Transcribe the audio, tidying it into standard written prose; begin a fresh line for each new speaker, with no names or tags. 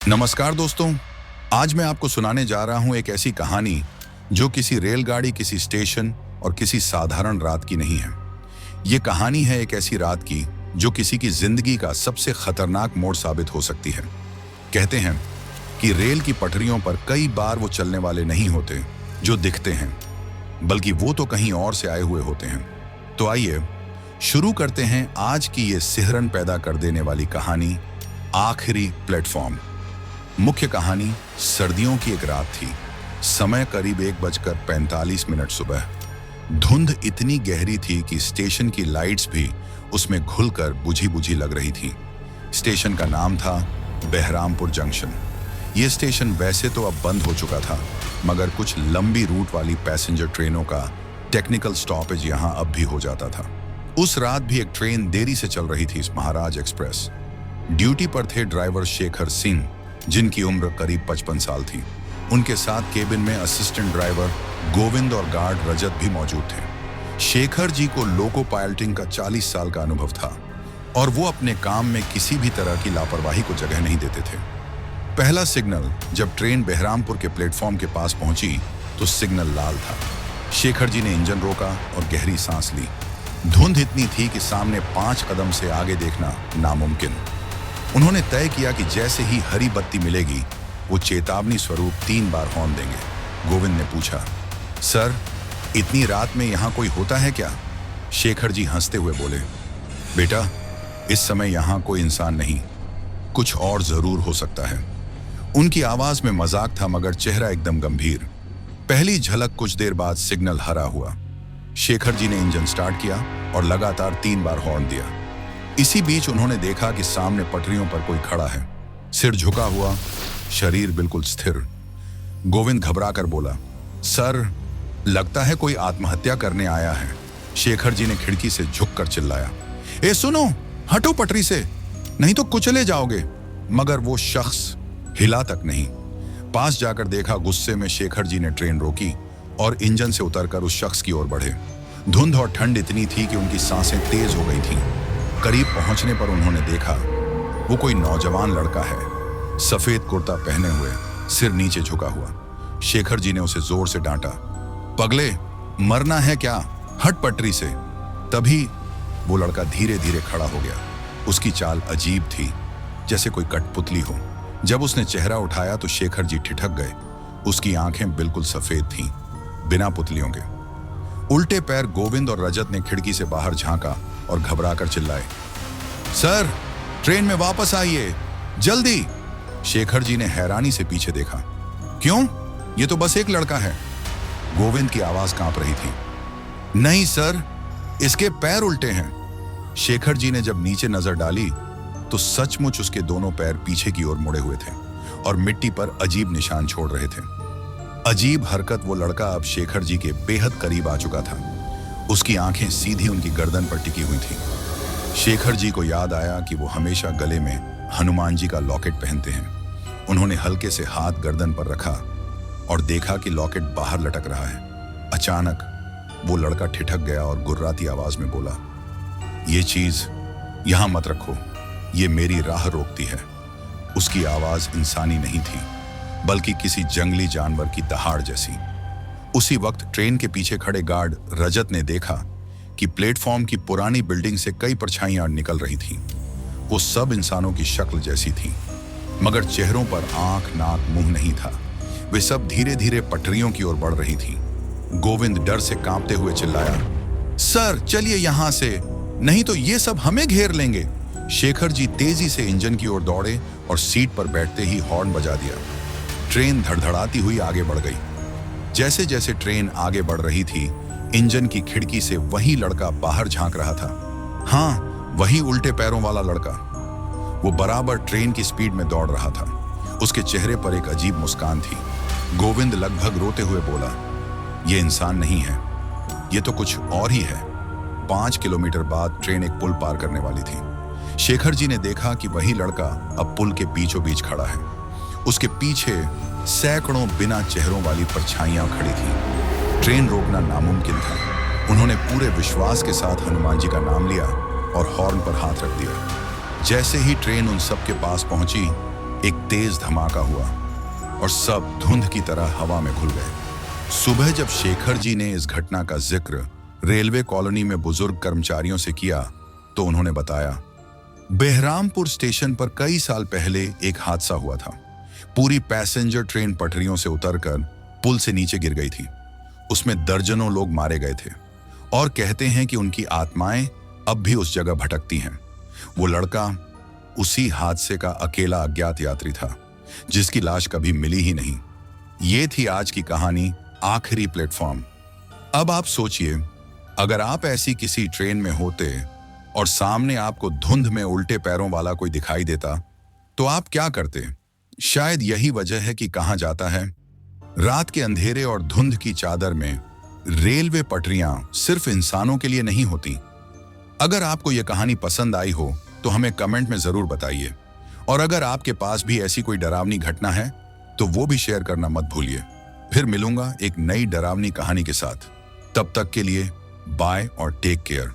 नमस्कार दोस्तों। आज मैं आपको सुनाने जा रहा हूं एक ऐसी कहानी जो किसी रेलगाड़ी, किसी स्टेशन और किसी साधारण रात की नहीं है। ये कहानी है एक ऐसी रात की जो किसी की जिंदगी का सबसे खतरनाक मोड़ साबित हो सकती है। कहते हैं कि रेल की पटरियों पर कई बार वो चलने वाले नहीं होते जो दिखते हैं, बल्कि वो तो कहीं और से आए हुए होते हैं। तो आइए शुरू करते हैं आज की ये सिहरन पैदा कर देने वाली कहानी, आखिरी प्लेटफॉर्म। मुख्य कहानी सर्दियों की एक रात थी। समय करीब 1:45 सुबह। धुंध इतनी गहरी थी कि स्टेशन की लाइट्स भी उसमें घुलकर बुझी बुझी लग रही थी। स्टेशन का नाम था बहरामपुर जंक्शन। यह स्टेशन वैसे तो अब बंद हो चुका था, मगर कुछ लंबी रूट वाली पैसेंजर ट्रेनों का टेक्निकल स्टॉपेज यहां अब भी हो जाता था। उस रात भी एक ट्रेन देरी से चल रही थी, महाराज एक्सप्रेस। ड्यूटी पर थे ड्राइवर शेखर सिंह, जिनकी उम्र करीब 55 साल थी। उनके साथ केबिन में असिस्टेंट ड्राइवर गोविंद और गार्ड रजत भी मौजूद थे। शेखर जी को लोको पायलटिंग का 40 साल का अनुभव था और वो अपने काम में किसी भी तरह की लापरवाही को जगह नहीं देते थे। पहला सिग्नल जब ट्रेन बहरामपुर के प्लेटफॉर्म के पास पहुंची तो सिग्नल लाल था। शेखर जी ने इंजन रोका और गहरी सांस ली। धुंध इतनी थी कि सामने 5 कदम से आगे देखना नामुमकिन। उन्होंने तय किया कि जैसे ही हरी बत्ती मिलेगी वो चेतावनी स्वरूप 3 बार हॉर्न देंगे। गोविंद ने पूछा, सर, इतनी रात में यहाँ कोई होता है क्या? शेखर जी हंसते हुए बोले, बेटा, इस समय यहाँ कोई इंसान नहीं, कुछ और जरूर हो सकता है। उनकी आवाज में मजाक था, मगर चेहरा एकदम गंभीर। पहली झलक कुछ देर बाद सिग्नल हरा हुआ। शेखर जी ने इंजन स्टार्ट किया और लगातार 3 बार हॉर्न दिया। इसी बीच उन्होंने देखा कि सामने पटरियों पर कोई खड़ा है, सिर झुका हुआ, शरीर बिल्कुल स्थिर। गोविंद घबराकर बोला, सर, लगता है कोई आत्महत्या करने आया है। शेखर जी ने खिड़की से झुककर चिल्लाया, ए सुनो, हटो पटरी से, नहीं तो कुचले जाओगे। मगर वो शख्स हिला तक नहीं। पास जाकर देखा, गुस्से में शेखर जी ने ट्रेन रोकी और इंजन से उतरकर उस शख्स की ओर बढ़े। धुंध और ठंड इतनी थी कि उनकी सांसें तेज हो गई थीं। करीब पहुंचने पर उन्होंने देखा वो कोई नौजवान लड़का है, सफेद कुर्ता पहने हुए, सिर नीचे झुका हुआ। शेखर जी ने उसे जोर से डांटा, पगले, मरना है क्या, हट पटरी से। तभी वो लड़का धीरे धीरे खड़ा हो गया। उसकी चाल अजीब थी, जैसे कोई कठपुतली हो। जब उसने चेहरा उठाया तो शेखर जी ठिठक गए। उसकी आंखें बिल्कुल सफेद थीं, बिना पुतलियों के। उल्टे पैर गोविंद और रजत ने खिड़की से बाहर झांका और घबराकर चिल्लाए, सर, ट्रेन में वापस आइए, जल्दी। शेखर जी ने हैरानी से पीछे देखा, क्यों? ये तो बस एक लड़का है। गोविंद की आवाज कांप रही थी, नहीं सर, इसके पैर उल्टे हैं। शेखर जी ने जब नीचे नजर डाली तो सचमुच उसके दोनों पैर पीछे की ओर मुड़े हुए थे और मिट्टी पर अजीब निशान छोड़ रहे थे। अजीब हरकत, वो लड़का अब शेखर जी के बेहद करीब आ चुका था। उसकी आंखें सीधी उनकी गर्दन पर टिकी हुई थीं। शेखर जी को याद आया कि वो हमेशा गले में हनुमान जी का लॉकेट पहनते हैं। उन्होंने हल्के से हाथ गर्दन पर रखा और देखा कि लॉकेट बाहर लटक रहा है। अचानक वो लड़का ठिठक गया और गुर्राती आवाज में बोला, ये चीज यहां मत रखो, ये मेरी राह रोकती है। उसकी आवाज इंसानी नहीं थी, बल्कि किसी जंगली जानवर की दहाड़ जैसी। उसी वक्त ट्रेन के पीछे खड़े गार्ड रजत ने देखा कि प्लेटफॉर्म की पुरानी बिल्डिंग से कई परछाइयां निकल रही थीं। वो सब इंसानों की शक्ल जैसी थीं, मगर चेहरों पर आंख, नाक, मुंह नहीं था। वे सब धीरे धीरे पटरियों की ओर बढ़ रही थीं। गोविंद डर से कांपते हुए चिल्लाया, सर, चलिए यहां से, नहीं तो ये सब हमें घेर लेंगे। शेखर जी तेजी से इंजन की ओर दौड़े और सीट पर बैठते ही हॉर्न बजा दिया। ट्रेन धड़धड़ाती हुई आगे बढ़ गई। जैसे जैसे ट्रेन आगे बढ़ रही थी, इंजन की खिड़की से वही लड़का बाहर झांक रहा था। हाँ, वही उल्टे पैरों वाला लड़का। वो बराबर ट्रेन की स्पीड में दौड़ रहा था। उसके चेहरे पर एक अजीब मुस्कान थी। गोविंद लगभग रोते हुए बोला, ये इंसान नहीं है, ये तो कुछ और ही है। 5 किलोमीटर बाद ट्रेन एक पुल पार करने वाली थी। शेखर जी ने देखा कि वही लड़का अब पुल के बीचों बीच खड़ा है। उसके पीछे सैकड़ों बिना चेहरों वाली परछाइयां खड़ी थीं। ट्रेन रोकना नामुमकिन था। उन्होंने पूरे विश्वास के साथ हनुमान जी का नाम लिया और हॉर्न पर हाथ रख दिया। जैसे ही ट्रेन उन सब के पास पहुंची, एक तेज धमाका हुआ और सब धुंध की तरह हवा में घुल गए। सुबह जब शेखर जी ने इस घटना का जिक्र रेलवे कॉलोनी में बुजुर्ग कर्मचारियों से किया तो उन्होंने बताया, बेहरामपुर स्टेशन पर कई साल पहले एक हादसा हुआ था। पूरी पैसेंजर ट्रेन पटरियों से उतरकर पुल से नीचे गिर गई थी। उसमें दर्जनों लोग मारे गए थे और कहते हैं कि उनकी आत्माएं अब भी उस जगह भटकती हैं। वो लड़का उसी हादसे का अकेला अज्ञात यात्री था जिसकी लाश कभी मिली ही नहीं। ये थी आज की कहानी, आखिरी प्लेटफॉर्म। अब आप सोचिए, अगर आप ऐसी किसी ट्रेन में होते और सामने आपको धुंध में उल्टे पैरों वाला कोई दिखाई देता तो आप क्या करते? शायद यही वजह है कि कहा जाता है, रात के अंधेरे और धुंध की चादर में रेलवे पटरियां सिर्फ इंसानों के लिए नहीं होती। अगर आपको यह कहानी पसंद आई हो तो हमें कमेंट में जरूर बताइए, और अगर आपके पास भी ऐसी कोई डरावनी घटना है तो वो भी शेयर करना मत भूलिए। फिर मिलूंगा एक नई डरावनी कहानी के साथ। तब तक के लिए बाय और टेक केयर।